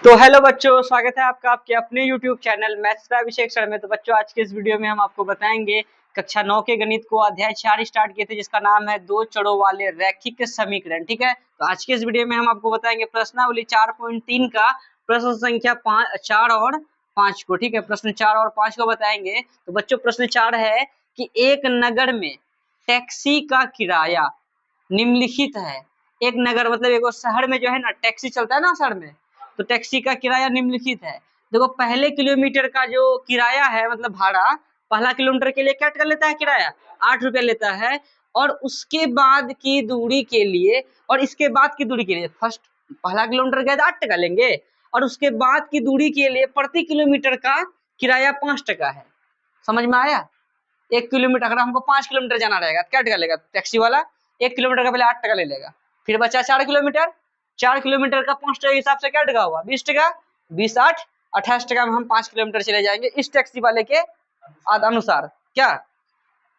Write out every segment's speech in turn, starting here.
तो हेलो बच्चों, स्वागत है आपका आपके अपने YouTube चैनल मैथ्स का अभिषेक सर में। तो बच्चों, आज के इस वीडियो में हम आपको बताएंगे कक्षा 9 के गणित को अध्याय 4 स्टार्ट किए थे, जिसका नाम है दो चरों वाले रैखिक समीकरण। ठीक है, तो आज के इस वीडियो में हम आपको बताएंगे प्रश्नावली 4.3 का प्रश्न संख्या 4 और 5 को। ठीक है, प्रश्न 4 और 5 को बताएंगे। तो बच्चों, प्रश्न 4 है कि एक नगर में टैक्सी का किराया निम्नलिखित है। एक नगर मतलब एक शहर में जो है ना, टैक्सी चलता है ना शहर में, तो टैक्सी का किराया निम्नलिखित है। देखो, पहले किलोमीटर का जो किराया है मतलब भाड़ा, पहला किलोमीटर के लिए क्या कर लेता है किराया, 8 रुपया लेता है। और उसके बाद की दूरी के लिए और इसके बाद की दूरी के लिए, फर्स्ट पहला किलोमीटर गए तो 8 टका लेंगे, और उसके बाद की दूरी के लिए प्रति किलोमीटर का किराया 5 टका है। समझ में आया? 1 किलोमीटर अगर हमको 5 किलोमीटर जाना रहेगा तो क्या टका लेगा टैक्सी वाला, 1 किलोमीटर का पहले 8 टका ले लेगा। फिर बचा 4 किलोमीटर, 4 किलोमीटर का 5 टका के हिसाब से क्या टका हुआ, 20 टका, 20 8 28 टका में हम 5 किलोमीटर चले जाएंगे इस टैक्सी वाले के अनुसार। क्या?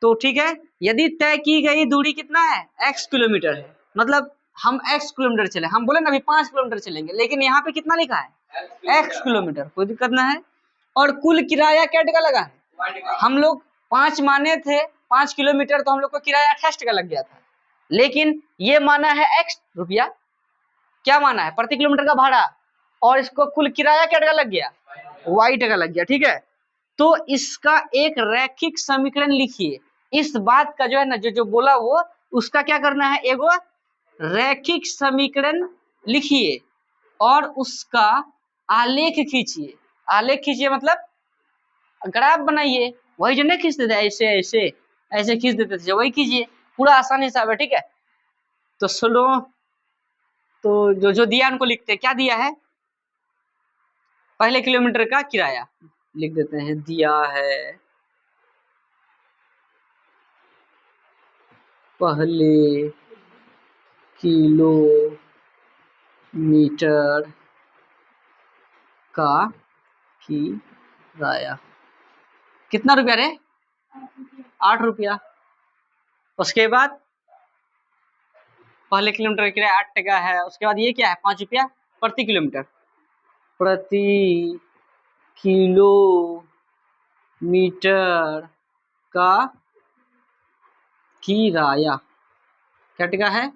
तो ठीक है, यदि तय की गई दूरी कितना है, x किलोमीटर है, मतलब हम x किलोमीटर चले, हम बोले ना अभी 5 किलोमीटर चलेंगे, लेकिन यहाँ पे कितना लिखा है x किलोमीटर, कोई दिक्कत ना है। और कुल किराया क्या टका लगा है, हम लोग 5 माने थे, 5 किलोमीटर तो हम लोग को किराया 28 टका लग गया था, लेकिन ये माना है x रुपया, क्या माना है प्रति किलोमीटर का भाड़ा, और इसको कुल किराया क्या टका लग गया, y टका लग गया। ठीक है, तो इसका एक रैखिक समीकरण लिखिए। इस बात का जो है ना, जो बोला वो उसका क्या करना है, एगो रैखिक समीकरण लिखिए और उसका आलेख खींचिए। आलेख खींचिए मतलब ग्राफ बनाइए, वही जो नहीं खींचते थे ऐसे ऐसे ऐसे खींच देते थे, वही कीजिए, पूरा आसान हिसाब है। ठीक है, तो सुनो, तो जो दिया उनको लिखते, क्या दिया है, पहले किलोमीटर का किराया लिख देते हैं, दिया है पहले किलोमीटर का किराया कितना रुपया रे, 8 रुपया। उसके बाद पहले किलोमीटर का किराया 8 टका है, उसके बाद ये क्या है 5 रुपया प्रति किलोमीटर, प्रति किलोमीटर का किराया क्या टका है,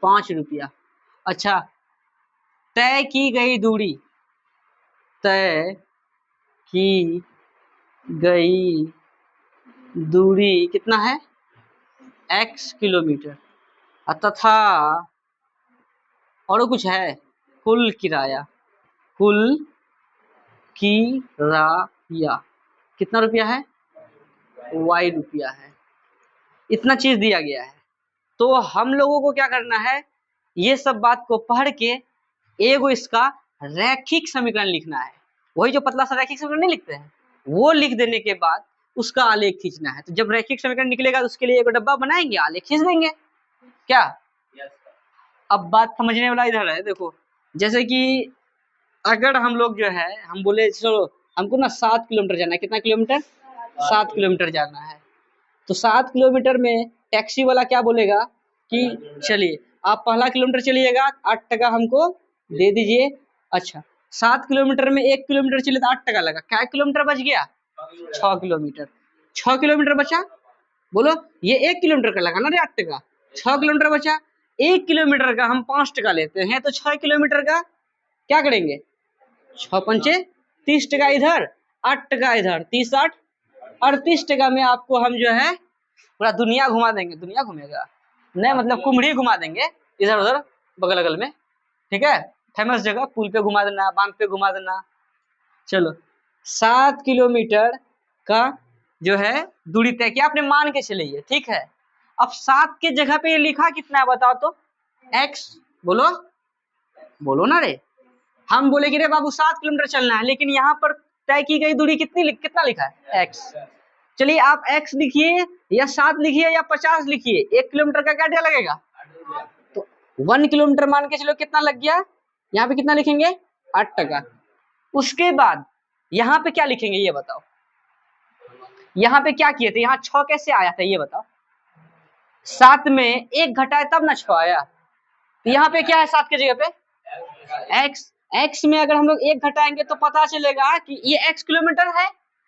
5 रुपया। अच्छा, तय की गई दूरी, तय की गई दूरी कितना है, x किलोमीटर, तथा और कुछ है, कुल किराया, कुल किराया कितना रुपया है, y रुपया है। इतना चीज दिया गया है, तो हम लोगों को क्या करना है, ये सब बात को पढ़ के एगो इसका रैखिक समीकरण लिखना है। वही जो पतला सा रैखिक समीकरण नहीं लिखते हैं, वो लिख देने के बाद उसका आलेख खींचना है। तो जब रैखिक समीकरण निकलेगा तो उसके लिए एक डब्बा बनाएंगे, आलेख खींच देंगे। क्या? अब बात समझने वाला इधर है, देखो, जैसे कि अगर हम लोग जो है, हम बोले चलो हमको ना 7 किलोमीटर जाना है, कितना किलोमीटर, 7 किलोमीटर जाना है, तो 7 किलोमीटर में टैक्सी वाला क्या बोलेगा कि चलिए आप पहला किलोमीटर चलिएगा, 8 टका हमको दे दीजिए। अच्छा, 7 किलोमीटर में 1 किलोमीटर चले तो 8 टका लगा, क्या किलोमीटर बच गया, 6 किलोमीटर, 6 किलोमीटर बचा। बोलो, ये 1 किलोमीटर का लगा ना रे 8 टका, 6 किलोमीटर बचा। 1 किलोमीटर का हम 5 टका लेते हैं, तो 6 किलोमीटर का क्या करेंगे, 6 पंचे 30 टका इधर, 8 टका इधर, 30 8 38 टका में आपको हम जो है पूरा दुनिया घुमा देंगे। दुनिया घूमेगा नहीं, मतलब कुम्हड़ी घुमा देंगे इधर उधर बगल अगल में। ठीक है, फेमस जगह, पुल पे घुमा देना, बांध पे घुमा देना। चलो, 7 किलोमीटर का जो है दूरी तय किया आपने, मान के चलिए। ठीक है, अब 7 के जगह पे ये लिखा कितना है बताओ तो, x। बोलो बोलो ना रे, हम बोले कि रे बाबू 7 किलोमीटर चलना है, लेकिन यहाँ पर तय की गई दूरी कितना लिखा है, x। चलिए आप x लिखिए या 7 लिखिए या 50 लिखिए, 1 किलोमीटर का क्या लगेगा, तो 1 किलोमीटर मान के चलो कितना लग गया, यहाँ पे कितना लिखेंगे, 8 टका। उसके बाद यहाँ पे क्या लिखेंगे ये बताओ, यहाँ पे क्या किए थे, यहाँ 6 कैसे आया था ये बताओ, 7 में 1 घटाए तब ना 6 आया, तो यहाँ पे क्या है 7 के जगह पे x, एक्स में अगर हम लोग 1 घटाएंगे तो पता चलेगा कि ये x किलोमीटर है,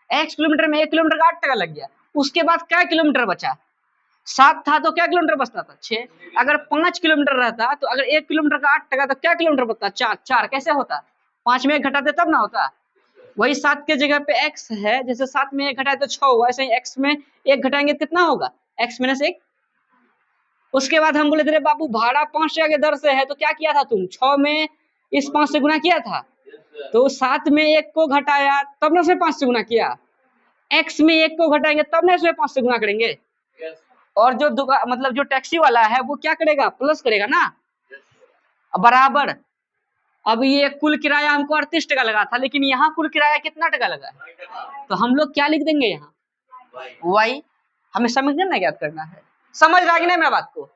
x किलोमीटर में 1 किलोमीटर का 8 टका लग गया। उसके बाद क्या किलोमीटर बचा, 7 था तो क्या किलोमीटर बचता था, 6। अगर 5 किलोमीटर रहता तो अगर 1 किलोमीटर का 8 टका तो क्या किलोमीटर बचता, 4। 4 कैसे होता, 5 में 1 घटाते तब ना होता। वही 7 के जगह पे x है, जैसे 7 में 1 घटाए तो 6 हुआ, ऐसे ही x में 1 घटाएंगे तो कितना होगा, x - 1। उसके बाद हम बोले थे बाबू भाड़ा 5 टका के दर से है, तो क्या किया था तुम, 6 में इस 5 से गुना किया था, तो 7 में 1 को घटाया तब ना उसमें 5 से गुना किया, x में 1 को घटाएंगे तब ना इसमें 5 से गुना करेंगे। और जो मतलब जो टैक्सी वाला है वो क्या करेगा, प्लस करेगा ना, बराबर। अब ये कुल किराया हमको 38 टका लगा था, लेकिन यहाँ कुल किराया कितना टका लगा, तो हम लोग क्या लिख देंगे यहाँ, y। हमें समीकरण ज्ञात करना है, समझ रहा है कि नहीं मेरा बात को।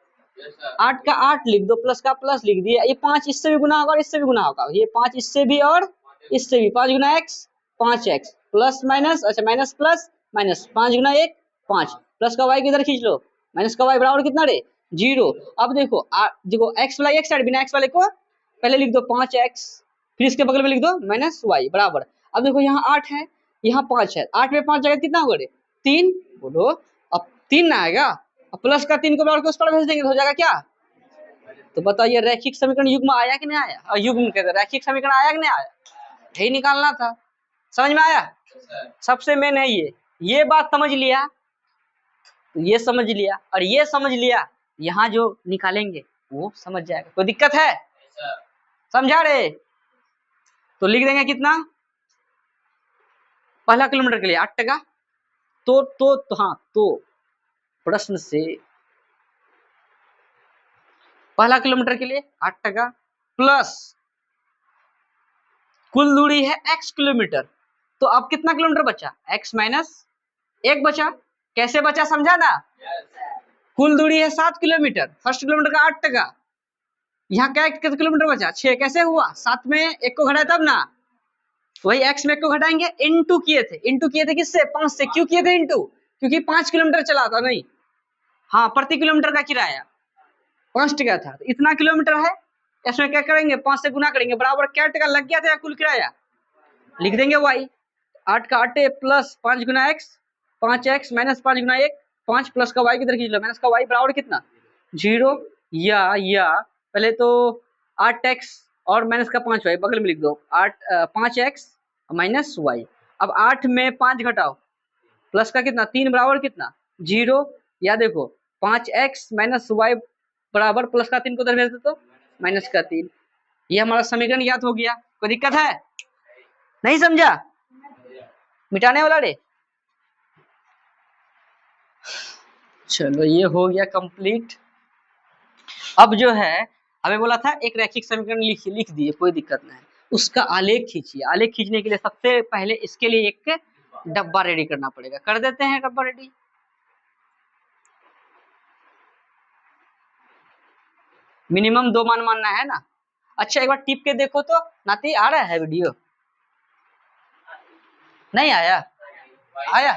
8 का 8 लिख दो, प्लस का प्लस लिख दिया, ये 5 इससे भी गुना होगा और इससे भी गुना होगा, ये 5 इससे भी और इससे भी, 5 गुना x 5x प्लस माइनस, अच्छा माइनस प्लस माइनस, 5 गुना 1 5, प्लस का y किधर खींच लो, माइनस का y बराबर कितना रे 0। अब देखो देखो x वाला एक साइड, बिना x वाले को पहले लिख दो 5x, फिर इसके बगल में लिख दो माइनस y बराबर। अब देखो यहाँ 8 है, यहाँ 5 है, 8 में 5 जगह कितना होगा रे 3, बोलो अब 3 ना आएगा, अब प्लस का 3 को बराबर उस पर भेज देंगे तो हो जाएगा क्या। तो बताइए रैखिक समीकरण युग्म आया कि नहीं आया, और युग्म कहते हैं रैखिक समीकरण आया कि नहीं आया, यही निकालना था। समझ में आया, सबसे मेन है ये बात समझ लिया, ये समझ लिया और ये समझ लिया, यहाँ जो निकालेंगे वो समझ जाएगा, कोई दिक्कत है, समझा रे। तो लिख देंगे कितना, पहला किलोमीटर के लिए 8 टका, तो हाँ, तो प्रश्न से पहला किलोमीटर के लिए 8 टका प्लस कुल दूरी है x किलोमीटर, तो अब कितना किलोमीटर बचा, x - 1 बचा, कैसे बचा समझा ना। कुल दूरी है 7 किलोमीटर, फर्स्ट किलोमीटर का 8 टका, यहाँ क्या किलोमीटर बचा 6, कैसे हुआ, 7 में 1 को घटाया तब ना, वही x में 1 को घटाएंगे, इनटू किए थे किससे, 5 से, क्यों किए थे इनटू, क्योंकि 5 किलोमीटर चला था, नहीं हाँ प्रति किलोमीटर का किराया 5 टका था, तो इतना किलोमीटर है, इसमें क्या करेंगे 5 से गुना करेंगे, बराबर क्या टका लग गया था कुल किराया, लिख देंगे y, 8 का 8 प्लस 5 गुना x, 5x माइनस 5 गुना 1 5, प्लस का y किधर खींच लो, माइनस का y बराबर कितना 0, या पहले तो 8x और माइनस का 5y बगल में लिख दो, 5x माइनस y। अब 8 में 5 घटाओ, प्लस का कितना 3 बराबर कितना 0, या देखो 5x माइनस y बराबर प्लस का 3 को उधर भेज दो तो माइनस का 3, ये हमारा समीकरण ज्ञात हो गया। कोई दिक्कत है, नहीं समझा, मिटाने वाला रे। चलो ये हो गया कंप्लीट। अब जो है हमें बोला था एक रैखिक समीकरण लिख दिए, कोई दिक्कत नहीं, उसका आलेख खींचिए। आलेख खींचने के लिए सबसे पहले इसके लिए एक डब्बा रेडी करना पड़ेगा, कर देते हैं डब्बा रेडी। मिनिमम 2 मान मानना है ना। अच्छा एक बार टिप के देखो तो नाती, आ रहा है वीडियो, नहीं आया, आया,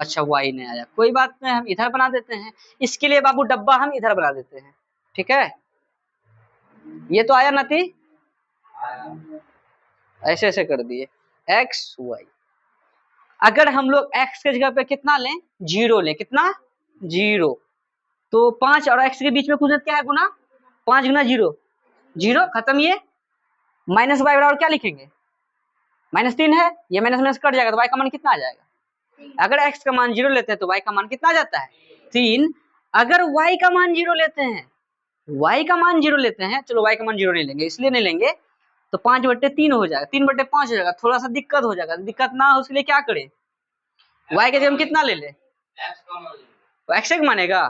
अच्छा y नहीं आया, कोई बात नहीं, हम इधर बना देते हैं, इसके लिए बाबू डब्बा हम इधर बना देते हैं, ठीक है। ये तो आया नाती, ऐसे ऐसे कर दिए x y, अगर हम लोग x के जगह पे कितना लें 0 लें, कितना 0, तो 5 और x के बीच में कुछ क्या है गुना, 5 गुना 0 0 खत्म, ये माइनस y बराबर क्या लिखेंगे -3 है, ये माइनस माइनस कट जाएगा तो y का मान कितना आ जाएगा, अगर x का मान 0 लेते हैं तो y का मान कितना आ जाता है 3, अगर y का मान 0 लेते हैं, y का मान 0 लेते हैं, चलो y का मान 0 नहीं लेंगे, इसलिए नहीं लेंगे तो 5/3 हो जाएगा, 3/5 हो जाएगा, थोड़ा सा दिक्कत हो जाएगा, दिक्कत ना हो उसके लिए क्या करें, y के जगह हम कितना ले ले, x एक मानेगा,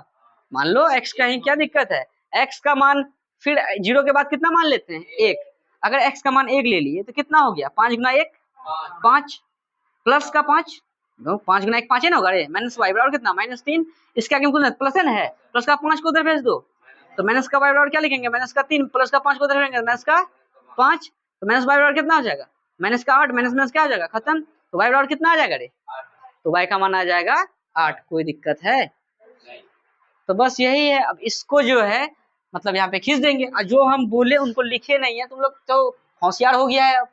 मान लो x का ही क्या दिक्कत है, x का मान फिर 0 के बाद कितना मान लेते हैं 1, अगर x का मान 1 ले लिए तो कितना हो गया 5 गुना 1 5, प्लस का 5 5 गुना 1 5 है ना होगा रे, माइनस y बराबर कितना -3, इसके आगे कुछ प्लस है, प्लस का 5 को उधर भेज दो, तो माइनस का y बराबर क्या लिखेंगे माइनस का 3, प्लस का 5 को उधर भेजेंगे माइनस का 5, तो माइनस y बराबर कितना हो जाएगा माइनस का 8, माइनस माइनस क्या हो जाएगा खत्म, तो y बराबर कितना आ जाएगा रे, तो y का मान आ जाएगा 8, कोई दिक्कत है। तो बस यही है, अब इसको जो है मतलब यहाँ पे खींच देंगे, और जो हम बोले उनको लिखे नहीं है, तुम लोग तो होशियार हो गया है अब,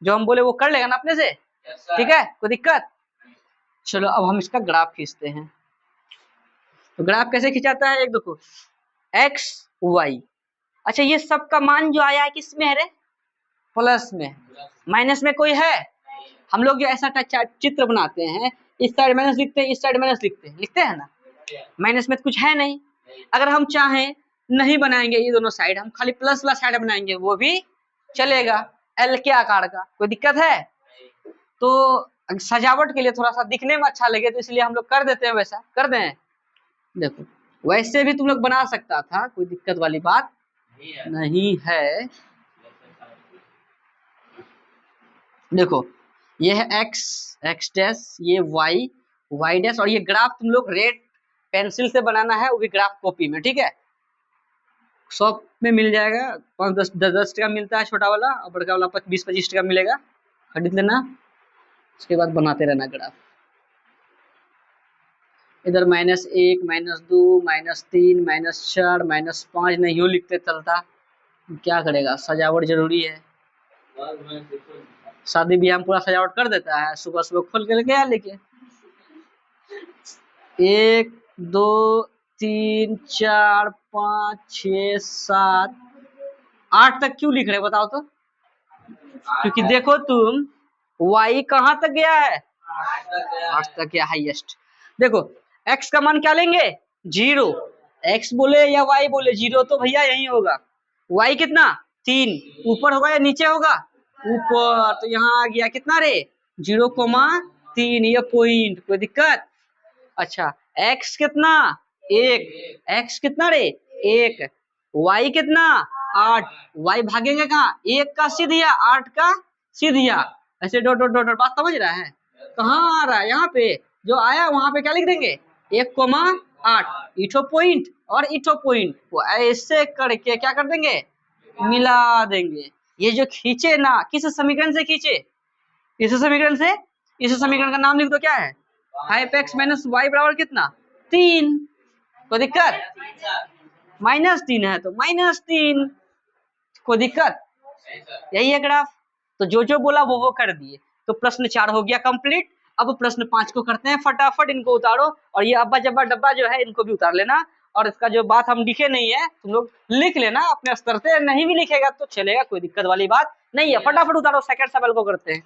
जो हम बोले वो कर लेगा ना अपने से, ठीक है, कोई दिक्कत। चलो अब हम इसका ग्राफ खींचते हैं। तो ग्राफ कैसे खिंचाता है, एक देखो एक्स वाई। अच्छा ये सब का मान जो आया है किस में है रे, प्लस में, माइनस में कोई है? हम लोग जो ऐसा चित्र बनाते हैं, इस साइड माइनस लिखते हैं, इस साइड माइनस लिखते हैं ना, माइनस में तो कुछ है नहीं। अगर हम चाहें नहीं बनाएंगे ये दोनों साइड, हम खाली प्लस वाला साइड बनाएंगे वो भी चलेगा, एल के आकार का, कोई दिक्कत है? तो सजावट के लिए थोड़ा सा दिखने में अच्छा लगे तो इसलिए हम लोग कर देते हैं, वैसा कर दें। देखो वैसे भी तुम लोग बना सकता था, कोई दिक्कत वाली बात नहीं है। देखो ये है एक्स, एक्स डैश, ये वाई, वाई डैश, और ये ग्राफ तुम लोग रेड पेंसिल से बनाना है, वो भी ग्राफ कॉपी में, ठीक है। शॉप में मिल जाएगा, 5-10 टका मिलता है छोटा वाला, और बड़का वाला 20-25 टका मिलेगा, खरीद लेना। उसके बाद बनाते रहना ग्राफ। इधर -1, -2, -3, -4, -5 नहीं हो लिखते चलता, क्या करेगा, सजावट जरूरी है। शादी ब्याह में पूरा सजावट कर देता है, सुबह सुबह खोल के गया लेके। 1 2 3 4 5 6 7 8 तक क्यों लिख रहे बताओ तो? क्योंकि देखो तुम y कहाँ तक गया है, 8 तक गया हाईएस्ट। देखो x का मान क्या लेंगे, 0। x बोले या y बोले, 0 तो भैया यही होगा। y कितना, 3, ऊपर होगा या नीचे होगा, ऊपर, तो यहाँ आ गया कितना रे, 0,3, ये पॉइंट, कोई दिक्कत। अच्छा x कितना, 1, x कितना रे, 1, y कितना, 8, y भागेंगे कहाँ, 1 का सीधिया, 8 का सीधिया, ऐसे डॉट डॉट डॉट, बात समझ रहा है? कहाँ आ रहा है, यहाँ पे जो आया वहां पे क्या लिख देंगे, 1,8, इठो पॉइंट और इठो पॉइंट को ऐसे करके क्या कर देंगे, मिला देंगे। ये जो खींचे ना, किस समीकरण से खींचे, इस समीकरण से। इस समीकरण का नाम लिख दो, क्या है, 5x - y बराबर कितना, 3, कोई दिक्कत, -3 है तो -3, कोई दिक्कत, यही है ग्राफ। तो जो बोला वो कर दिए, तो प्रश्न 4 हो गया कंप्लीट। अब प्रश्न 5 को करते हैं, फटाफट इनको उतारो, और ये अब्बा जब्बा डब्बा जो है इनको भी उतार लेना, और इसका जो बात हम लिखे नहीं है तुम लोग लिख लेना अपने स्तर से, नहीं भी लिखेगा तो चलेगा, कोई दिक्कत वाली बात नहीं है। फटाफट उतारो, सेकंड सवाल को करते हैं।